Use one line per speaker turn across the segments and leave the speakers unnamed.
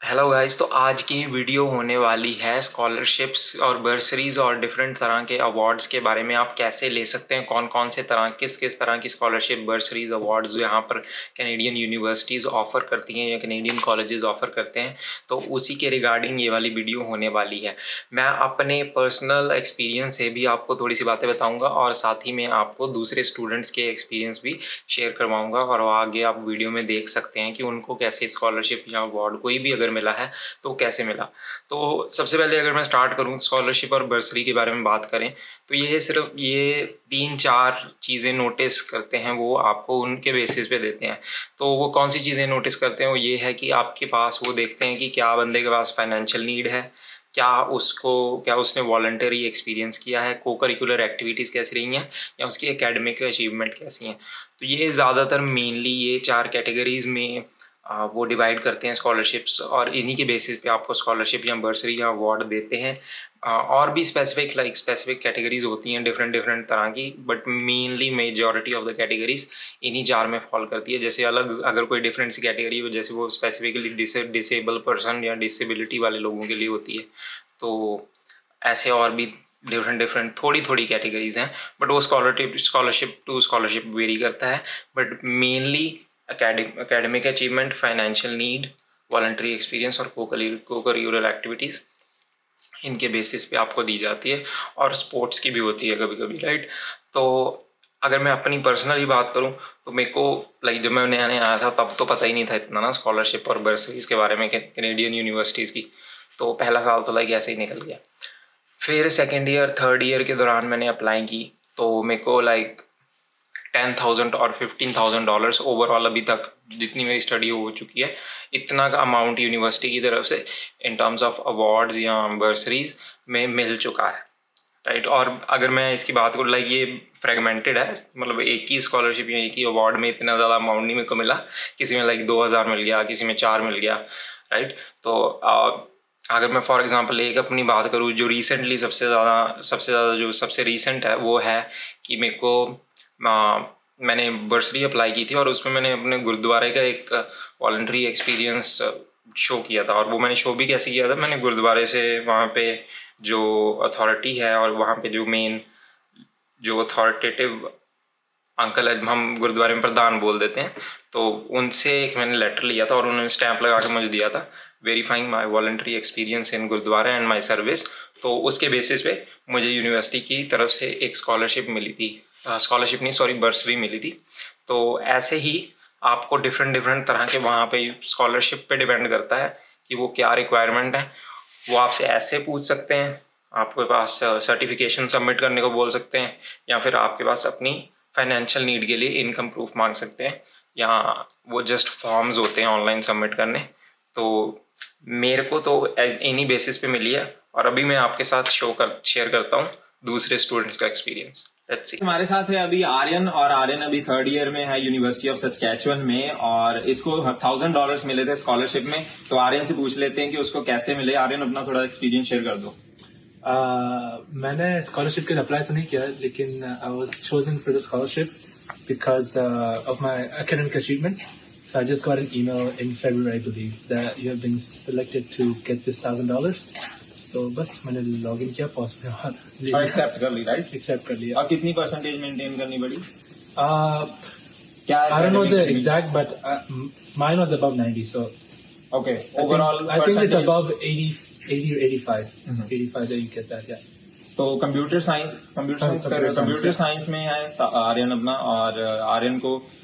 Hello guys, तो आज की वीडियो होने वाली है स्कॉलरशिप्स और बर्सरीज और डिफरेंट तरह के अवार्ड्स के बारे में। आप कैसे ले सकते हैं, कौन कौन से तरह किस तरह की स्कॉलरशिप, बर्सरीज, अवार्ड्स जो यहाँ पर कैनेडियन यूनिवर्सिटीज़ ऑफ़र करती हैं या कैनेडियन कॉलेजेस ऑफ़र करते हैं, तो उसी के रिगार्डिंग ये वाली वीडियो होने वाली है। मैं अपने पर्सनल एक्सपीरियंस से भी आपको थोड़ी सी बातें बताऊँगा और साथ ही में आपको दूसरे स्टूडेंट्स के एक्सपीरियंस भी शेयर करवाऊँगा और आगे आप वीडियो में देख सकते हैं कि उनको कैसे स्कॉलरशिप या अवार्ड कोई भी अगर मिला है तो कैसे मिला। तो सबसे पहले अगर मैं स्टार्ट करूं स्कॉलरशिप और बर्सरी के बारे में बात करें, तो ये सिर्फ ये 3-4 चीज़ें नोटिस करते हैं, वो आपको उनके बेसिस पे देते हैं। तो वो कौन सी चीज़ें नोटिस करते हैं, वो ये है कि आपके पास, वो देखते हैं कि क्या बंदे के पास फाइनेंशियल नीड है, क्या उसने वॉलंटरी एक्सपीरियंस किया है, को करिकुलर एक्टिविटीज़ कैसी रही हैं, या उसकी एकेडमिक अचीवमेंट कैसी हैं। तो ये ज़्यादातर मेनली ये 4 कैटेगरीज़ में वो डिवाइड करते हैं स्कॉलरशिप्स, और इन्हीं के बेसिस पे आपको स्कॉलरशिप या बर्सरी या अवार्ड देते हैं। और भी स्पेसिफिक कैटेगरीज होती हैं डिफरेंट तरह की, but mainly majority of the categories इन्हीं 4 में फॉल करती है। जैसे अलग अगर कोई डिफरेंट सी कैटेगरी हो, जैसे वो स्पेसिफिकली डिसेबल पर्सन या डिसेबिलिटी वाले लोगों के लिए होती है, तो ऐसे और भी डिफरेंट थोड़ी कैटेगरीज हैं, बट वो स्कॉलरशिप टू स्कॉलरशिप वेरी करता है। But mainly academic achievement, financial need, voluntary experience और को करिकुलर एक्टिविटीज़, इनके बेसिस पे आपको दी जाती है। और स्पोर्ट्स की भी होती है कभी कभी, राइट। तो अगर मैं अपनी पर्सनली बात करूं, तो मेरे को जब मैं नया नया आया था तब तो पता ही नहीं था इतना ना स्कॉलरशिप और बर्सरीज के बारे में कैनेडियन यूनिवर्सिटीज़ की। तो पहला साल तो ऐसे ही निकल गया। फिर सेकेंड ईयर, थर्ड ईयर के दौरान मैंने अप्लाई की, तो मेरे को $10,000 और $15,000 ओवरऑल अभी तक जितनी मेरी स्टडी हो चुकी है, इतना का अमाउंट यूनिवर्सिटी की तरफ से इन टर्म्स ऑफ अवार्ड्स या बर्सरीज में मिल चुका है, राइट। और अगर मैं इसकी बात करूँ, ये फ्रेगमेंटेड है, मतलब एक ही स्कॉलरशिप या एक ही अवार्ड में इतना ज़्यादा अमाउंट नहीं मेरे को मिला। किसी में 2,000 मिल गया, किसी में 4 मिल गया, राइट। तो अगर मैं फॉर एग्जांपल एक अपनी बात करूँ, जो रिसेंटली सबसे ज़्यादा जो सबसे रीसेंट है, वो है कि मेरे को मैंने बर्सरी अप्लाई की थी और उसमें मैंने अपने गुरुद्वारे का एक वॉलंटरी एक्सपीरियंस शो किया था। और वो मैंने शो भी कैसे किया था, मैंने गुरुद्वारे से वहाँ पे जो अथॉरिटी है और वहाँ पे जो मेन जो अथॉरिटेटिव अंकल है, हम गुरुद्वारे में प्रधान बोल देते हैं, तो उनसे एक मैंने लेटर लिया था और उन्होंने स्टैंप लगा के मुझे दिया था, verifying my voluntary experience in gurdwara and my service. तो उसके बेसिस पे मुझे यूनिवर्सिटी की तरफ से एक स्कॉलरशिप मिली थी, स्कॉलरशिप नहीं सॉरी बर्सरी मिली थी। तो ऐसे ही आपको डिफरेंट तरह के वहाँ पे स्कॉलरशिप पे डिपेंड करता है कि वो क्या रिक्वायरमेंट है। वो आपसे ऐसे पूछ सकते हैं, आपके पास सर्टिफिकेशन सबमिट करने को बोल सकते हैं, या फिर आपके पास अपनी फाइनेंशियल नीड के लिए इनकम प्रूफ मांग सकते हैं, या वो जस्ट फॉर्म्स होते हैं ऑनलाइन सबमिट करने। तो मेरे को तो इन्हीं बेसिस पे मिली है, और अभी मैं आपके साथ शेयर करता हूँ दूसरे स्टूडेंट्स का एक्सपीरियंस।
हमारे साथ है अभी आर्यन, और आर्यन अभी थर्ड ईयर में है यूनिवर्सिटी ऑफ सस्कैचुअन में, और इसको $1,000 मिले थे स्कॉलरशिप में। तो आर्यन से पूछ लेते हैं कि उसको कैसे मिले। आर्यन, अपना थोड़ा एक्सपीरियंस शेयर कर दो।
मैंने स्कॉलरशिप के लिए अप्लाई तो नहीं किया, लेकिन I was chosen for the scholarship because of my academic achievements. So I just got an email in February, I believe, that you have been selected to get this $1,000. तो बस मैंने log in किया pause पे और
accept कर ली, right?
Accept कर लिया।
और कितनी परसेंटेज मेंटेन करनी पड़ी?
क्या I don't know the exact, but mine was above 90. So
okay, overall
I think it's above 80 or 85. 85 that you get that, yeah.
तो कंप्यूटर साइंस में है आर्यन अपना, और आर्यन को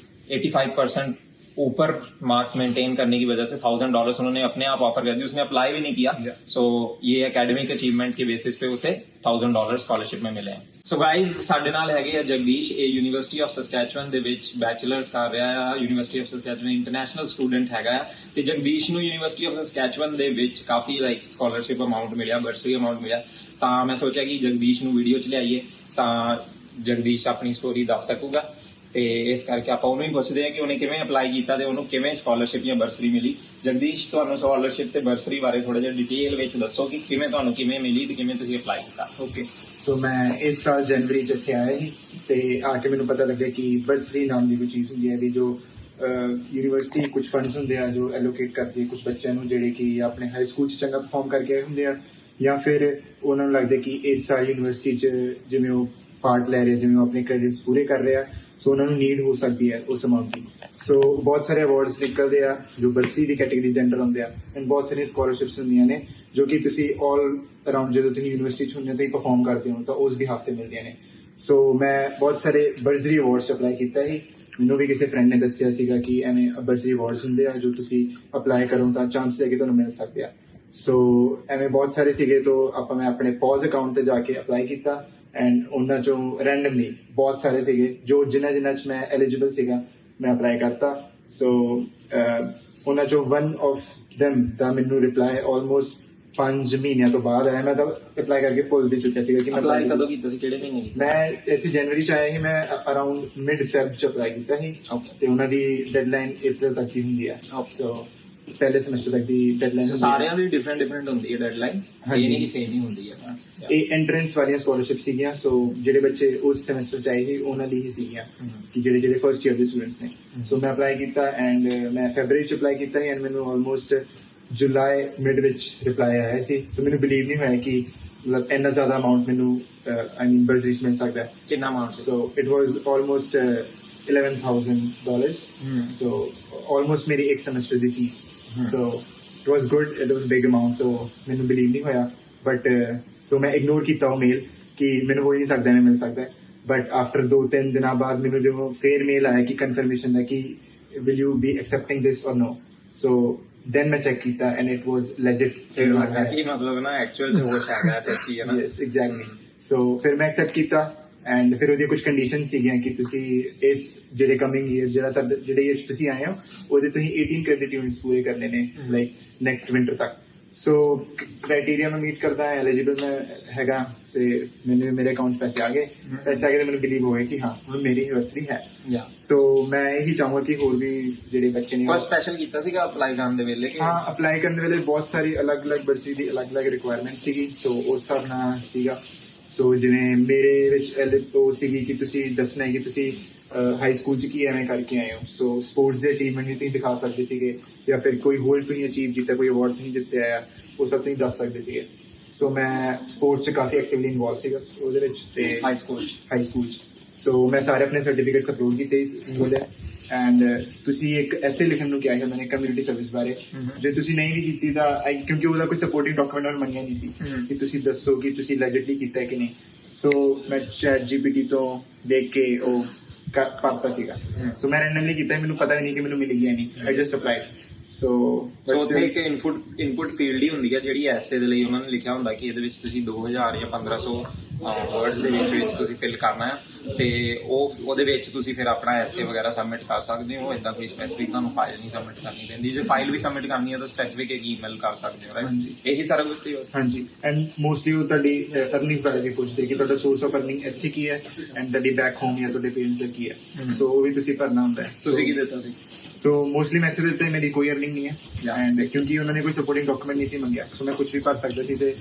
85% ऊपर मार्क्स मेंटेन करने की वजह से $1,000 उन्होंने अपने आप ऑफर कर दिया। उसने अप्लाई भी नहीं किया। सो ये एकेडमिक अचीवमेंट के बेसिस पे उसे $1,000 स्कॉलरशिप में मिले हैं। सो गाइज, ਸਾਡੇ ਨਾਲ ਹੈਗੇ ਆ ਜਗਦੀਸ਼, ਇਹ ਯੂਨੀਵਰਸਿਟੀ ਆਫ ਸਸਕੈਚੁਅਨ ਦੇ ਵਿੱਚ ਬੈਚਲਰਸ ਕਰ ਰਿਹਾ ਆ। University of Saskatchewan international student ਹੈਗਾ ਆ, ਤੇ ਜਗਦੀਸ਼ ਨੂੰ ਯੂਨੀਵਰਸਿਟੀ ਆਫ ਸਸਕੈਚੁਅਨ ਦੇ ਵਿੱਚ ਕਾਫੀ ਸਕਾਲਰਸ਼ਿਪ ਅਮਾਉਂਟ ਮਿਲਿਆ, ਬਰਸਰੀ ਅਮਾਉਂਟ ਮਿਲਿਆ। ਤਾਂ ਮੈਂ ਸੋਚਿਆ ਕਿ ਜਗਦੀਸ਼ ਨੂੰ ਵੀਡੀਓ 'ਚ ਲਿਆਈਏ ਤਾਂ ਜਗਦੀਸ਼ ਆਪਣੀ ਸਟੋਰੀ ਦੱਸ ਸਕੂਗਾ। ਤੇ ਇਸ ਕਰਕੇ ਆਪਾਂ ਉਹਨੂੰ ਹੀ ਪੁੱਛਦੇ ਹਾਂ ਕਿ ਉਹਨੇ ਕਿਵੇਂ ਅਪਲਾਈ ਕੀਤਾ ਤੇ ਉਹਨੂੰ ਕਿਵੇਂ ਸਕਾਲਰਸ਼ਿਪ ਜਾਂ ਬਰਸਰੀ ਮਿਲੀ। ਜਗਦੀਸ਼, ਤੁਹਾਨੂੰ ਸਕਾਲਰਸ਼ਿਪ ਤੇ ਬਰਸਰੀ ਬਾਰੇ ਥੋੜਾ ਜਿਹਾ ਡਿਟੇਲ ਵਿੱਚ ਦੱਸੋ ਕਿ ਤੁਹਾਨੂੰ ਕਿਵੇਂ ਮਿਲੀ ਤੇ ਕਿਵੇਂ ਤੁਸੀਂ ਅਪਲਾਈ ਕੀਤਾ।
ਓਕੇ, ਸੋ ਮੈਂ ਇਸ ਸਾਲ ਜਨਵਰੀ 'ਚ ਇੱਥੇ ਆਇਆ ਸੀ, ਤੇ ਆ ਕੇ ਮੈਨੂੰ ਪਤਾ ਲੱਗਿਆ ਕਿ ਬਰਸਰੀ ਨਾਮ ਦੀ ਕੋਈ ਚੀਜ਼ ਹੁੰਦੀ ਹੈ ਵੀ ਜੋ ਯੂਨੀਵਰਸਿਟੀ ਕੁਝ ਫੰਡਸ ਹੁੰਦੇ ਆ ਜੋ ਐਲੋਕੇਟ ਕਰਦੀ ਹੈ ਕੁਝ ਬੱਚਿਆਂ ਨੂੰ ਜਿਹੜੇ ਕਿ ਆਪਣੇ ਹਾਈ ਸਕੂਲ 'ਚ ਚੰਗਾ ਪਰਫਾਰਮ ਕਰਕੇ ਆਏ ਹੁੰਦੇ ਆ ਜਾਂ ਫਿਰ ਉਹਨਾਂ ਨੂੰ ਲੱਗਦਾ ਕਿ ਇਸ ਸਾਲ ਯੂਨੀਵਰਸਿਟੀ 'ਚ ਜਿਵੇਂ ਉਹ ਪਾਰਟ ਲੈ ਰਹੇ ਜਿਵੇਂ ਉਹ ਆਪਣੇ ਕ੍ਰੈਡਿਟਸ ਪੂਰੇ ਕਰ ਰਹੇ ਆ ਸੋ ਉਹਨਾਂ ਨੂੰ ਨੀਡ ਹੋ ਸਕਦੀ ਹੈ ਉਸ ਅਮਾਊਂਟ ਦੀ ਸੋ ਬਹੁਤ ਸਾਰੇ ਅਵਾਰਡਸ ਨਿਕਲਦੇ ਆ ਜੋ ਬਰਸਰੀ ਦੀ ਕੈਟੇਗਰੀ ਦੇ ਅੰਡਰ ਆਉਂਦੇ ਆ ਐਂਡ ਬਹੁਤ ਸਾਰੀਆਂ ਸਕੋਲਰਸ਼ਿਪਸ ਹੁੰਦੀਆਂ ਨੇ ਜੋ ਕਿ ਤੁਸੀਂ ਆਲ ਅਰਾਊਂਡ ਜਦੋਂ ਤੁਸੀਂ ਯੂਨੀਵਰਸਿਟੀ 'ਚ ਹੁੰਦੇ ਹੋ ਤਾਂ ਪਰਫਾਰਮ ਕਰਦੇ ਹੋ ਤਾਂ ਉਸ ਬਿਹਾਫ 'ਤੇ ਮਿਲਦੀਆਂ ਨੇ ਸੋ ਮੈਂ ਬਹੁਤ ਸਾਰੇ ਬਰਸਰੀ ਅਵਾਰਡਸ ਅਪਲਾਈ ਕੀਤਾ ਸੀ ਮੈਨੂੰ ਵੀ ਕਿਸੇ ਫਰੈਂਡ ਨੇ ਦੱਸਿਆ ਸੀਗਾ ਕਿ ਐਵੇਂ ਬਰਸਰੀ ਅਵਾਰਡਸ ਹੁੰਦੇ ਆ ਜੋ ਤੁਸੀਂ ਅਪਲਾਈ ਕਰੋ ਤਾਂ ਚਾਂਸ ਹੈ ਕਿ ਤੁਹਾਨੂੰ ਮਿਲ ਸਕਦੇ ਆ ਸੋ ਐਵੇਂ ਬਹੁਤ ਸਾਰੇ ਸੀਗੇ ਤਾਂ ਮੈਂ ਆਪਣੇ ਪੌਜ਼ ਅਕਾਊਂਟ ਤੇ ਜਾ ਕੇ ਅਪਲਾਈ ਕੀਤਾ ਐਂਡ ਉਹਨਾਂ ਚੋਂ ਰੈਂਡਮਲੀ ਬਹੁਤ ਸਾਰੇ ਸੀਗੇ ਜੋ ਜਿਨ੍ਹਾਂ 'ਚ ਮੈਂ ਐਲੀਜੀਬਲ ਸੀਗਾ ਮੈਂ ਅਪਲਾਈ ਕਰਤਾ ਸੋ ਉਹਨਾਂ ਚੋਂ ਵਨ ਆਫ ਦੈਮ ਦਾ ਮੈਨੂੰ ਰਿਪਲਾਈ ਆਲਮੋਸਟ 5 ਮਹੀਨਿਆਂ ਤੋਂ ਬਾਅਦ ਆਇਆ ਮੈਂ ਤਾਂ ਅਪਲਾਈ ਕਰਕੇ ਭੁੱਲ ਵੀ ਚੁੱਕਿਆ ਸੀਗਾ ਕਿ ਮੈਂ
ਅਪਲਾਈ ਕਦੋਂ ਕੀਤਾ ਸੀ ਕਿਹੜੇ ਮਹੀਨੇ ਕੀਤਾ
ਮੈਂ ਇੱਥੇ ਜਨਵਰੀ 'ਚ ਆਇਆ ਸੀ ਮੈਂ ਅਰਾਊਂਡ ਮਿਡ ਫੈਬ 'ਚ ਅਪਲਾਈ ਕੀਤਾ ਸੀ ਤੇ ਉਹਨਾਂ ਦੀ ਡੈਡਲਾਈਨ ਅਪ੍ਰੈਲ ਤੱਕ ਦੀ ਹੁੰਦੀ ਆ ਸੋ ਪਹਿਲੇ ਸਮੈਸਟਰ ਤੱਕ ਦੀ ਡੈਡਲਾਈਨ
ਸਾਰਿਆਂ ਦੀ ਡਿਫਰੈਂਟ ਹੁੰਦੀ ਹੈ ਡੈਡਲਾਈਨ ਇਹ ਨਹੀਂ ਕਿ ਸੇਮ ਹੀ ਹੁੰਦੀ ਹੈ
ਇਹ ਐਂਟਰੈਂਸ ਵਾਲੀਆਂ ਸਕੋਲਰਸ਼ਿਪ ਸੀਗੀਆਂ ਸੋ ਜਿਹੜੇ ਬੱਚੇ ਉਸ ਸਮੈਸਟਰ 'ਚ ਆਏ ਸੀ ਉਹਨਾਂ ਲਈ ਹੀ ਸੀਗੀਆਂ ਕਿ ਜਿਹੜੇ ਫਰਸਟ ਈਅਰ ਦੇ ਸਟੂਡੈਂਟਸ ਨੇ ਸੋ ਮੈਂ ਅਪਲਾਈ ਕੀਤਾ ਐਂਡ ਮੈਂ ਫੈਬਰਰੀ 'ਚ ਅਪਲਾਈ ਕੀਤਾ ਸੀ ਐਂਡ ਮੈਨੂੰ ਆਲਮੋਸਟ ਜੁਲਾਈ ਮਿਡ ਵਿੱਚ ਰਿਪਲਾਈ ਆਇਆ ਸੀ ਤੇ ਮੈਨੂੰ ਬਿਲੀਵ ਨਹੀਂ ਹੋਇਆ ਕਿ ਮਤਲਬ ਇੰਨਾ ਜ਼ਿਆਦਾ ਅਮਾਊਂਟ ਮੈਨੂੰ ਬਰਸਰੀ ਮਿਲ ਸਕਦਾ
ਕਿੰਨਾ amount
so it was almost $11,000 so almost ਮੇਰੀ ਇੱਕ ਸਮੈਸਟਰ ਦੀ fee so it was good it was big amount ਤੋਂ ਮੈਨੂੰ ਬਿਲੀਵ ਨਹੀਂ ਹੋਇਆ ਬਟ ਸੋ ਮੈਂ ਇਗਨੋਰ ਕੀਤਾ ਉਹ ਮੇਲ ਕਿ ਮੈਨੂੰ ਹੋ ਹੀ ਨਹੀਂ ਸਕਦਾ ਮਿਲ ਸਕਦਾ ਬਟ ਆਫਟਰ 2-3 ਦਿਨਾਂ ਬਾਅਦ ਮੈਨੂੰ ਜਦੋਂ ਫੇਰ ਮੇਲ ਆਇਆ ਕਿ ਕਨਫਰਮੇਸ਼ਨ ਦਾ ਕਿ ਵਿਲ ਯੂ ਬੀ ਐਕਸੈਪਟਿੰਗ ਦਿਸ ਔਰ ਨੋ ਸੋ then ਮੈਂ ਚੈੱਕ ਕੀਤਾ and it was legit
ਫਿਰ ਲੱਗਾ ਕਿ ਮਤਲਬ ਨਾ ਐਕਚੁਅਲ ਚ ਹੋਸ਼ ਹੈਗਾ ਸੱਚੀ ਹੈ ਨਾ
yes exactly so ਫਿਰ ਮੈਂ ਐਕਸੈਪਟ ਕੀਤਾ ਐਂਡ ਫਿਰ ਉਹਦੀਆਂ ਕੁਝ ਕੰਡੀਸ਼ਨ ਸੀਗੀਆਂ ਕਿ ਤੁਸੀਂ ਇਸ ਜਿਹੜੇ ਕਮਿੰਗ ਈਅਰ ਜਿਹੜੇ ਈਅਰ ਤੁਸੀਂ ਆਏ ਹੋ ਉਹਦੇ ਤੁਸੀਂ 18 ਕ੍ਰੈਡਿਟ ਯੂਨਿਟਸ ਪੂਰੇ ਕਰਨੇ ਨੇ ਲਾਈਕ ਨੈਕਸਟ ਵਿੰਟਰ ਤੱਕ ਸੋ ਕ੍ਰਾਈਟੇਰੀਆ ਮੈਂ ਮੀਟ ਕਰਦਾ ਐਲੀਜੀਬਲ ਮੈਂ ਹੈਗਾ ਸੇ ਮੈਨੂੰ ਮੇਰੇ ਅਕਾਊਂਟ ਪੈਸੇ ਆ ਗਏ ਤੇ ਮੈਨੂੰ ਬਿਲੀਵ ਹੋ ਗਿਆ ਕਿ ਹਾਂ ਹੁਣ ਮੇਰੀ ਯੂਨੀਵਰਸਿਟੀ ਹੈ ਸੋ ਮੈਂ ਇਹੀ ਚਾਹੂੰਗਾ ਕਿ ਹੋਰ ਵੀ ਜਿਹੜੇ ਬੱਚੇ ਨੇ
ਕੋਈ ਸਪੈਸ਼ਲ ਕੀਤਾ ਸੀਗਾ ਅਪਲਾਈ ਕਰਨ ਦੇ ਵੇਲੇ
ਹਾਂ ਅਪਲਾਈ ਕਰਨ ਦੇ ਵੇਲੇ ਬਹੁਤ ਸਾਰੀ ਅਲੱਗ-ਅਲੱਗ ਬਰਸਰੀ ਦੀ ਅਲੱਗ-ਅਲੱਗ ਰਿਕੁਆਇਰਮੈਂਟ ਸੀਗੀ ਸੋ ਉਸ ਹਿਸਾਬ ਨਾਲ ਸੀਗਾ ਸੋ ਜਿਵੇਂ ਮੇਰੇ ਵਿੱਚ ਉਹ ਸੀਗੀ ਕਿ ਤੁਸੀਂ ਦੱਸਣਾ ਹੈ ਕਿ ਤੁਸੀਂ ਹਾਈ ਸਕੂਲ 'ਚ ਕੀ ਐਵੇਂ ਕਰਕੇ ਆਏ ਹੋ ਸੋ ਸਪੋਰਟਸ ਦੇ ਅਚੀਵਮੈਂਟ ਵੀ ਤੁਸੀਂ ਦਿਖਾ ਸਕਦੇ ਸੀਗੇ ਜਾਂ ਫਿਰ ਕੋਈ ਹੋਰ ਤੁਸੀਂ ਅਚੀਵ ਕੀਤਾ ਕੋਈ ਅਵਾਰਡ ਤੁਸੀਂ ਜਿੱਤਿਆ ਆ ਉਹ ਸਭ ਤੁਸੀਂ ਦੱਸ ਸਕਦੇ ਸੀਗੇ ਸੋ ਮੈਂ ਸਪੋਰਟਸ 'ਚ ਕਾਫੀ ਐਕਟਿਵਲੀ ਇਨਵੋਲਵ ਸੀਗਾ ਉਹਦੇ ਵਿੱਚ ਤੇ ਹਾਈ ਸਕੂਲ 'ਚ ਸੋ ਮੈਂ ਸਾਰੇ ਆਪਣੇ ਸਰਟੀਫਿਕੇਟਸ ਅਪਲੋਡ ਕੀਤੇ ਸਕੂਲ ਦੇ ਐਂਡ ਤੁਸੀਂ ਇੱਕ ਐਸੇ ਲਿਖਣ ਨੂੰ ਕਿਹਾ ਸੀ ਉਹਨਾਂ ਨੇ ਕਮਿਊਨਿਟੀ ਸਰਵਿਸ ਬਾਰੇ ਜੇ ਤੁਸੀਂ ਨਹੀਂ ਵੀ ਕੀਤੀ ਤਾਂ ਕਿਉਂਕਿ ਉਹਦਾ ਕੋਈ ਸਪੋਰਟਿੰਗ ਡਾਕੂਮੈਂਟ ਉਹਨਾਂ ਮੰਗਿਆ ਨਹੀਂ ਸੀ ਕਿ ਤੁਸੀਂ ਦੱਸੋ ਕਿ ਤੁਸੀਂ ਲੈਜਿਟਲੀ ਕੀਤਾ ਹੈ ਕਿ ਨਹੀਂ ਸੋ ਮੈਂ ChatGPT ਤੋਂ ਦੇਖ ਕੇ ਉਹ ਕਰਤਾ ਸੀਗਾ ਸੋ ਮੈਂ ਰੈਂਡਮਲੀ ਕੀਤਾ ਮੈਨੂੰ ਪਤਾ ਵੀ ਨਹੀਂ ਕਿ ਮੈਨੂੰ ਮਿਲ ਗਿਆ ਨਹੀਂ ਆਈ ਜਸਟ ਅਪਲਾਈਡ ਸੋ
ਉੱਥੇ ਇੱਕ ਇਨਪੁਟ ਫੀਲਡ ਹੀ ਹੁੰਦੀ ਹੈ ਜਿਹੜੀ ਐਸੇ ਦੇ ਲਈ ਉਹਨਾਂ ਨੇ ਲਿਖਿਆ ਹੁੰਦਾ ਕਿ ਇਹਦੇ ਵਿੱਚ ਤੁਸੀਂ 2000 ਜਾਂ 1500 ਵਰਡਸ ਦੇ ਵਿੱਚ ਤੁਸੀਂ ਫਿਲ ਕਰਨਾ ਹੈ ਤੇ ਉਹਦੇ ਵਿੱਚ ਤੁਸੀਂ ਫਿਰ ਆਪਣਾ ਐਸੇ ਵਗੈਰਾ ਸਬਮਿਟ ਕਰ ਸਕਦੇ ਹੋ ਇਦਾਂ ਕੋਈ ਸਪੈਸੀਫਿਕ ਤੁਹਾਨੂੰ ਫਾਈਲ ਨਹੀਂ ਸਬਮਿਟ ਕਰਨੀ ਪੈਂਦੀ ਜੇ ਫਾਈਲ ਵੀ ਸਬਮਿਟ ਕਰਨੀ ਹੈ ਤਾਂ ਸਪੈਸੀਫਿਕ ਇੱਕ ਈਮੇਲ ਕਰ ਸਕਦੇ ਹੋ ਰਾਈਟ ਇਹੀ ਸਾਰਾ ਕੁਝ ਸੀ
ਹਾਂਜੀ ਐਂਡ ਮੋਸਟਲੀ ਉਹ ਤੁਹਾਡੀ ਅਰਨਿੰਗਸ ਬਾਰੇ ਵੀ ਪੁੱਛਦੇ ਕਿ ਤੁਹਾਡਾ ਸੋਰਸ ਆਫ ਅਰਨਿੰਗ ਇੱਥੇ ਕੀ ਹੈ ਐਂਡ ਤੁਹਾਡੀ ਬੈਕ ਹੋਮ ਜਾਂ ਤੁਹਾਡੇ ਪੇਰੈਂਟਸ ਦਾ ਕੀ ਹੈ ਸੋ ਉਹ ਵੀ ਤੁਸੀਂ ਭਰਨਾ ਹੁੰਦਾ ਹੈ
ਤੁਸੀਂ ਕੀ ਦਿੱਤਾ ਸੀ
ਸੋ ਮੋਸਟਲੀ ਮੈਂ ਇੱਥੇ ਦਿੱਤੇ ਮੇਰੀ ਕੋਈ ਅਰਨਿੰਗ ਨਹੀਂ ਹੈ ਐਂਡ ਕਿਉਂਕਿ ਉਹਨਾਂ ਨੇ ਕੋਈ ਸਪੋਰਟਿੰਗ ਡਾਕੂਮੈਂਟ ਨਹੀਂ ਸੀ ਮੰਗਿਆ ਸੋ ਮੈਂ ਕੁਝ ਵੀ ਭਰ ਸਕਦਾ ਸੀ ਤੇ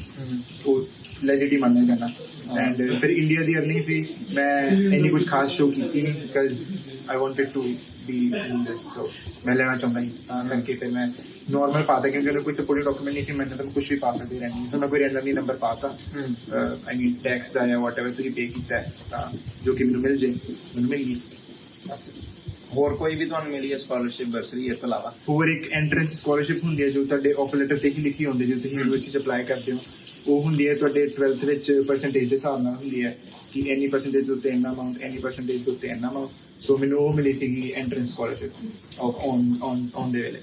ਉਹ ਲੈਜਿਟ ਹੀ ਮੰਨਿਆ ਕਰਨਾ ਐਂਡ ਫਿਰ ਇੰਡੀਆ ਦੀ ਅਰਨਿੰਗ ਸੀ ਮੈਂ ਇੰਨੀ ਕੁਝ ਖਾਸ ਸ਼ੋ ਕੀਤੀ ਨਹੀਂ because I wanted to be in this so ਮੈਂ ਲੈਣਾ ਚਾਹੁੰਦਾ ਸੀ ਤਾਂ ਕਰਕੇ ਫਿਰ ਮੈਂ ਨੋਰਮਲ ਪਾਤਾ ਕਿਉਂਕਿ ਉਹਨਾਂ ਕੋਈ ਸਪੋਰਟਿੰਗ ਡਾਕੂਮੈਂਟ ਨਹੀਂ ਸੀ ਮੈਨੂੰ ਤਾਂ ਕੁਝ ਵੀ ਪਾ ਸਕਦੇ ਰਹਿੰਦੀ ਸੋ ਮੈਂ ਕੋਈ ਰੈਂਡਮਲੀ ਨੰਬਰ ਪਾਤਾ ਆਈ ਮੀਨ ਟੈਕਸ ਦਾ ਜਾਂ ਵਾਟ ਐਵਰ ਤੁਸੀਂ ਪੇ ਕੀਤਾ ਤਾਂ ਜੋ ਕਿ ਮੈਨੂੰ ਮਿਲ ਗਈ
ਹੋਰ ਕੋਈ ਵੀ ਤੁਹਾਨੂੰ ਮਿਲੀ ਹੈ ਸਕਾਲਰਸ਼ਿਪ ਬਰਸਰੀ ਇਸ ਤੋਂ ਇਲਾਵਾ
ਹੋਰ ਇੱਕ ਐਂਟਰੈਂਸ ਸਕਾਲਰਸ਼ਿਪ ਹੁੰਦੀ ਹੈ ਜੋ ਤੁਹਾਡੇ ਆਫਰ ਲੈਟਰ ਤੇ ਹੀ ਲਿਖੀ ਹੁੰਦੀ ਜੋ ਤੁਸੀਂ ਯੂਨੀਵਰਸਿਟੀ 'ਚ ਅਪਲਾਈ ਕਰਦੇ ਹੋ ਉਹ ਹੁੰਦੀ ਹੈ ਤੁਹਾਡੇ 12th ਵਿੱਚ ਪਰਸੈਂਟੇਜ ਦੇ ਹਿਸਾਬ ਨਾਲ ਹੁੰਦੀ ਹੈ ਕਿ ਇੰਨੀ ਪਰਸੈਂਟੇਜ ਉੱਤੇ ਇੰਨਾ ਅਮਾਊਂਟ ਇੰਨੀ ਪਰਸੈਂਟੇਜ ਉੱਤੇ ਇੰਨਾ ਅਮਾਊਂਟ ਸੋ ਮੈਨੂੰ ਉਹ ਮਿਲੀ ਸੀਗੀ ਐਂਟਰੈਂਸ ਸਕਾਲਰਸ਼ਿਪ ਔਨ ਦੇ ਵੇਲੇ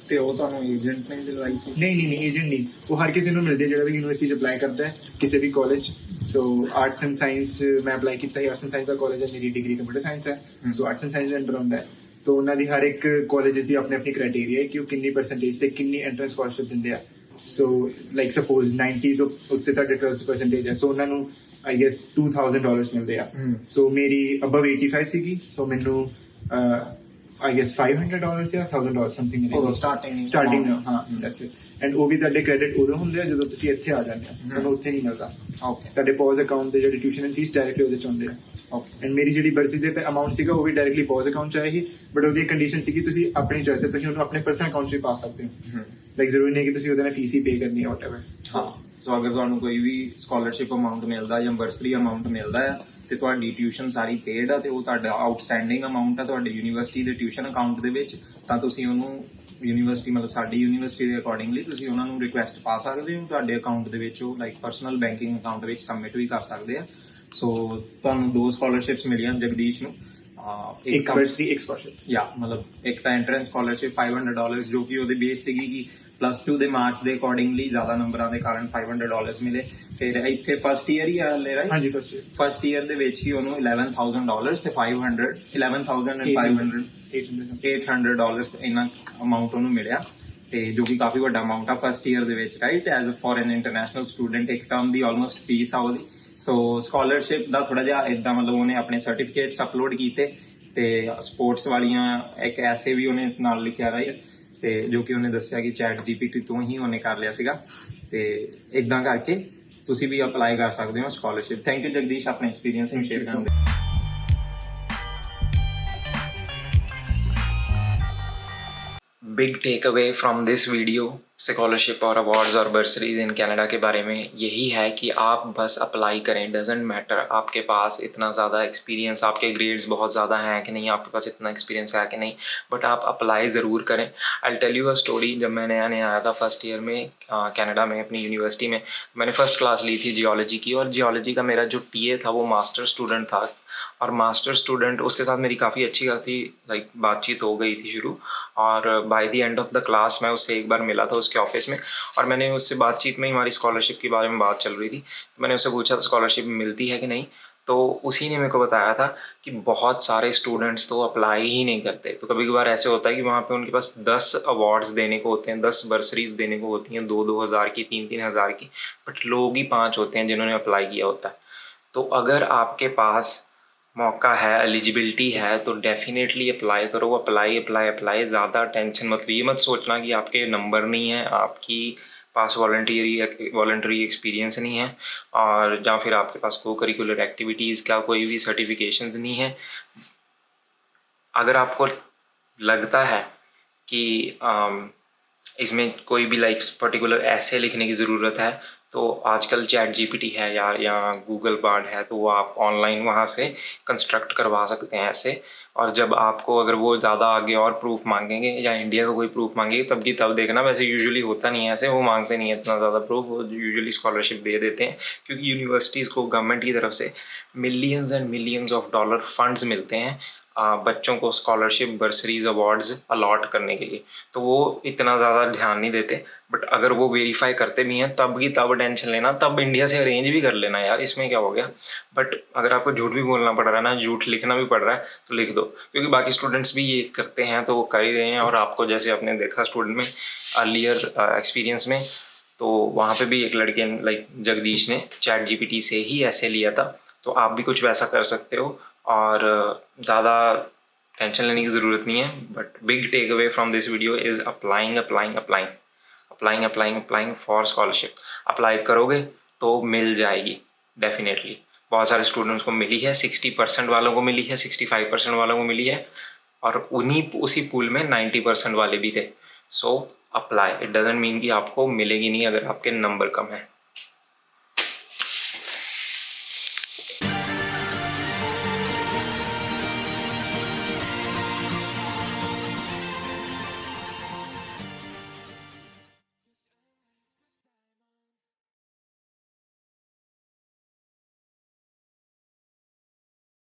ਤੇ ਉਹ ਤੁਹਾਨੂੰ ਏਜੰਟ ਨੇ ਦਿਲਵਾਈ ਸੀ
ਨਹੀਂ ਏਜੰਟ ਨਹੀਂ ਉਹ ਹਰ ਕਿਸੇ ਨੂੰ ਮਿਲਦੀ ਹੈ ਜਿਹੜਾ ਵੀ ਯੂਨੀਵਰਸਿਟੀ 'ਚ ਅਪਲਾਈ ਕਰਦਾ ਹੈ ਕਿਸੇ ਵੀ college so arts and science ਮੈਂ ਅਪਲਾਈ ਕੀਤਾ ਹੈ ਆਰਟਸ ਐਂਡ ਸਾਇੰਸ ਦਾ ਕਾਲਜ ਹੈ ਮੇਰੀ ਡਿਗਰੀ ਕੰਪਿਊਟਰ ਸਾਇੰਸ ਹੈ ਸੋ ਆਰਟਸ ਐਂਡ ਸਾਇੰਸ ਦੇ ਅੰਡਰ ਹੁੰਦਾ ਹੈ ਤਾਂ ਉਹਨਾਂ ਦੀ ਹਰ ਇੱਕ ਕਾਲਜ ਦੀ ਆਪਣੀ ਕ੍ਰਾਈਟੇਰੀਆ ਹੈ ਕਿ ਉਹ ਕਿੰਨੀ ਪਰਸੈਂਟੇਜ ਤੇ ਕਿੰਨੀ ਐਂਟਰੈਂਸ ਸਕਾਲਰਸ਼ਿਪ ਦਿੰਦੇ ਆ ਸੋ ਲਾਈਕ ਸਪੋਜ਼ 90 ਤੋਂ ਉੱਤੇ ਤੁਹਾਡੇ 12% ਹੈ ਸੋ ਉਹਨਾਂ ਨੂੰ ਆਈ ਗੈਸ $2,000 ਮਿਲਦੇ ਆ ਸੋ ਮੇਰੀ ਅਬਵ 85 ਸੀਗੀ ਸੋ ਮੈਨੂੰ I guess $500 ਜਾਂ $1,000 something starting now ਹਾਂ that's it and ਉਹ ਵੀ ਤੁਹਾਡੇ ਕ੍ਰੈਡਿਟ ਉਦੋਂ ਹੁੰਦੇ ਆ ਜਦੋਂ ਤੁਸੀਂ ਇੱਥੇ ਆ ਜਾਂਦੇ ਹੋ ਤੁਹਾਨੂੰ ਉੱਥੇ ਨਹੀਂ ਮਿਲਦਾ ਤੁਹਾਡੇ ਪੌਜ਼ ਅਕਾਊਂਟ ਦੇ ਜਿਹੜੇ ਟਿਊਸ਼ਨ ਐਂਡ ਫੀਸ ਡਾਇਰੈਕਟਲੀ ਉਹਦੇ ਚ ਆਉਂਦੇ ਆ
Okay.
ਐਂਡ ਮੇਰੀ ਜਿਹੜੀ ਬਰਸੀ ਦੇ ਅਮਾਉਂਟ ਸੀਗਾ ਉਹ ਵੀ ਡਾਇਰੈਕਟਲੀ ਪੋਜ਼ ਅਕਾਊਂਟ 'ਚ ਆਇਆ ਸੀ, ਬਟ ਉਹਦੀ ਕੰਡੀਸ਼ਨ ਸੀ ਕਿ ਤੁਸੀਂ ਆਪਣੀ ਚੋਇਸ ਹੈ, ਤੁਸੀਂ ਉਹਨੂੰ ਆਪਣੇ ਪਰਸਨਲ ਅਕਾਊਂਟ 'ਚ ਵੀ ਪਾ ਸਕਦੇ ਹੋ। ਲਾਈਕ ਜ਼ਰੂਰੀ ਨਹੀਂ ਕਿ ਤੁਸੀਂ ਉਹਦੇ ਨਾਲ ਫੀਸ ਹੀ ਪੇ ਕਰਨੀ ਹੈ ਵਾਟਐਵਰ।
ਹਾਂ, ਸੋ ਅਗਰ ਤੁਹਾਨੂੰ ਕੋਈ ਵੀ ਸਕਾਲਰਸ਼ਿਪ ਅਮਾਉਂਟ ਮਿਲਦਾ ਜਾਂ ਬਰਸਰੀ ਅਮਾਉਂਟ ਮਿਲਦਾ ਆ ਤੇ ਤੁਹਾਡੀ ਟਿਊਸ਼ਨ ਸਾਰੀ ਪੇਡ ਆ ਤੇ ਉਹ ਤੁਹਾਡਾ ਆਊਟਸਟੈਂਡਿੰਗ ਅਮਾਉਂਟ ਆ ਤੁਹਾਡੀ ਯੂਨੀਵਰਸਿਟੀ ਦੇ ਟਿਊਸ਼ਨ ਅਕਾਊਂਟ ਦੇ ਵਿੱਚ, ਤਾਂ ਤੁਸੀਂ ਉਹਨੂੰ ਯੂਨੀਵਰਸਿਟੀ ਮਤਲਬ ਸਾਡੀ ਯੂਨੀਵਰਸਿਟੀ ਦੇ ਅਕੋਰਡਿੰਗਲੀ ਤੁਸੀਂ ਉਹਨਾਂ ਨੂੰ ਰਿਕੁਐਸਟ ਪਾ ਸਕਦੇ ਹੋ, ਤੁਹਾਡੇ ਅਕਾਊਂਟ ਦੇ ਵਿੱਚ ਉਹ ਲਾਈਕ ਪਰਸਨਲ ਬੈਂਕਿੰਗ ਅਕਾਊਂਟ ਵਿੱਚ ਸਬਮਿਟ ਵੀ ਕਰ ਸਕਦੇ ਆ। ਸੋ ਤੁਹਾਨੂੰ 2 ਸਕਾਲਰਸ਼ਿਪਸ ਮਿਲੀਆਂ ਜਗਦੀਸ਼ ਨੂੰ,
ਇੱਕ ਬਰਸਰੀ ਇੱਕ ਸਕਾਲਰਸ਼ਿਪ।
ਯਾ ਮਤਲਬ ਇੱਕ ਤਾਂ ਐਂਟਰੈਂਸ ਸਕਾਲਰਸ਼ਿਪ $500 ਜੋ ਕਿ ਉਹਦੇ ਬੇਸ ਸੀਗੀ ਕਿ +2 ਦੇ ਮਾਰਕਸ ਦੇ ਅਕੋਰਡਿੰਗਲੀ ਜ਼ਿਆਦਾ ਨੰਬਰਾਂ ਦੇ ਕਾਰਨ $500 ਮਿਲੇ। ਫਿਰ ਇੱਥੇ ਫਸਟ ਈਅਰ ਹੀ ਆ ਹਲੇ, ਰਾਈਟ?
ਹਾਂਜੀ
ਫਸਟ ਈਅਰ ਦੇ ਵਿੱਚ ਹੀ ਉਹਨੂੰ $11,000 ਤੇ $800 ਇੰਨਾ ਅਮਾਊਂਟ ਉਹਨੂੰ ਮਿਲਿਆ, ਤੇ ਜੋ ਕਿ ਕਾਫੀ ਵੱਡਾ ਅਮਾਊਂਟ ਆ ਫਸਟ ਈਅਰ ਦੇ ਵਿੱਚ, right? As a foreign international student ਇੱਕ ਟਰਮ ਦੀ ਆਲਮੋਸਟ ਫੀਸ ਆ ਉਹਦੀ। ਸੋ ਸਕਾਲਰਸ਼ਿਪ ਦਾ ਥੋੜਾ ਜਿਹਾ ਇਦਾਂ ਮਤਲਬ ਉਹਨੇ ਆਪਣੇ ਸਰਟੀਫਿਕੇਟਸ ਅਪਲੋਡ ਕੀਤੇ ਤੇ ਸਪੋਰਟਸ ਵਾਲੀਆਂ ਇੱਕ ਐਸੇ ਵੀ ਉਹਨੇ ਨਾਲ ਲਿਖਿਆ, ਰਾਈਟ? ਤੇ ਜੋ ਕਿ ਉਹਨੇ ਦੱਸਿਆ ਕਿ ਚੈਟ GPT ਤੋਂ ਹੀ ਉਹਨੇ ਕਰ ਲਿਆ ਸੀਗਾ, ਤੇ ਇਦਾਂ ਕਰਕੇ ਤੁਸੀਂ ਵੀ ਅਪਲਾਈ ਕਰ ਸਕਦੇ ਹੋ ਸਕਾਲਰਸ਼ਿਪ। ਥੈਂਕ ਯੂ ਜਗਦੀਸ਼ ਆਪਣੇ ਐਕਸਪੀਰੀਅੰਸ ਨੂੰ ਸ਼ੇਅਰ ਕਰਨ ਲਈ।
Big tech away from this video scholarship और अवार्ड्स और बर्सरीज इन कनाडा के बारे में यही है कि आप बस अप्लाई करें। डजेंट मैटर आपके पास इतना ज़्यादा एक्सपीरियंस, आपके ग्रेड्स बहुत ज़्यादा हैं कि नहीं, आपके पास इतना एक्सपीरियंस है कि नहीं, बट आप अप्लाई ज़रूर करें। I tell you a story. जब मैं नया नया आया था फर्स्ट ईयर में कनाडा में अपनी यूनिवर्सिटी में, मैंने फ़र्स्ट क्लास ली थी जियोलॉजी की, और जियोलॉजी का मेरा जो टीए था वो मास्टर स्टूडेंट था, और मास्टर स्टूडेंट उसके साथ मेरी काफ़ी अच्छी खासी लाइक बातचीत हो गई थी शुरू, और by the end of the class मैं उससे एक बार मिला था उसके ऑफिस में, और मैंने उससे बातचीत में ही हमारी स्कॉलरशिप के बारे में बात चल रही थी। तो मैंने उससे पूछा था स्कॉलरशिप मिलती है कि नहीं, तो उसी ने मेरे को बताया था कि बहुत सारे स्टूडेंट्स तो अप्लाई ही नहीं करते। तो कभी कभार ऐसे होता है कि वहाँ पे उनके पास 10 अवार्ड्स देने को होते हैं, 10 बर्सरीज देने को होती हैं, 2-2 हज़ार की, 3-3 हज़ार की, बट लोग ही 5 होते हैं जिन्होंने अप्लाई किया होता है। तो अगर आपके पास मौका है, एलिजिबिलिटी है, तो डेफिनेटली अप्लाई करो। अप्लाई अप्लाई अप्लाई, ज़्यादा टेंशन मत लो। ये मत सोचना कि आपके नंबर नहीं है, आपकी पास वॉलंटरी एक्सपीरियंस नहीं है, और या फिर आपके पास को करिकुलर एक्टिविटीज़ का कोई भी सर्टिफिकेशंस नहीं है। अगर आपको लगता है कि इसमें कोई भी लाइक पर्टिकुलर ऐसे लिखने की ज़रूरत है, तो आजकल चैट GPT है या गूगल बार्ड है, तो वो आप ऑनलाइन वहाँ से कंस्ट्रक्ट करवा सकते हैं ऐसे। और जब आपको अगर वो ज़्यादा आगे और प्रूफ मांगेंगे या इंडिया का कोई प्रूफ मांगेंगे तब देखना। वैसे यूजुअली होता नहीं है ऐसे, वो मांगते नहीं है इतना ज़्यादा प्रूफ, वो यूजुअली स्कॉलरशिप दे देते हैं, क्योंकि यूनिवर्सिटीज़ को गवर्नमेंट की तरफ से millions and millions of dollar funds मिलते हैं बच्चों को स्कॉलरशिप, बर्सरीज, अवार्ड्स अलॉट करने के लिए। तो वो इतना ज़्यादा ध्यान नहीं देते, बट अगर वो वेरीफाई करते भी हैं तब की तब टेंशन लेना, तब इंडिया से अरेंज भी कर लेना यार, इसमें क्या हो गया। बट अगर आपको झूठ भी बोलना पड़ रहा है ना, झूठ लिखना भी पड़ रहा है, तो लिख दो, क्योंकि बाकी स्टूडेंट्स भी ये करते हैं तो वो कर ही रहे हैं। और आपको जैसे आपने देखा स्टूडेंट में अर्लियर एक्सपीरियंस में, तो वहाँ पे भी एक लड़के लाइक जगदीश ने चैट GPT से ही ऐसे लिया था, तो आप भी कुछ वैसा कर सकते हो, और ज़्यादा टेंशन लेने की ज़रूरत नहीं है। But big tech away from this video is applying applying applying applying applying applying for scholarship. Apply करोगे तो मिल जाएगी डेफिनेटली। बहुत सारे स्टूडेंट्स को मिली है, 60% वालों को मिली है, 65% वालों को मिली है, और उसी पूल में 90% वाले भी थे। So apply. It doesn't mean कि आपको मिलेगी नहीं अगर आपके नंबर कम है।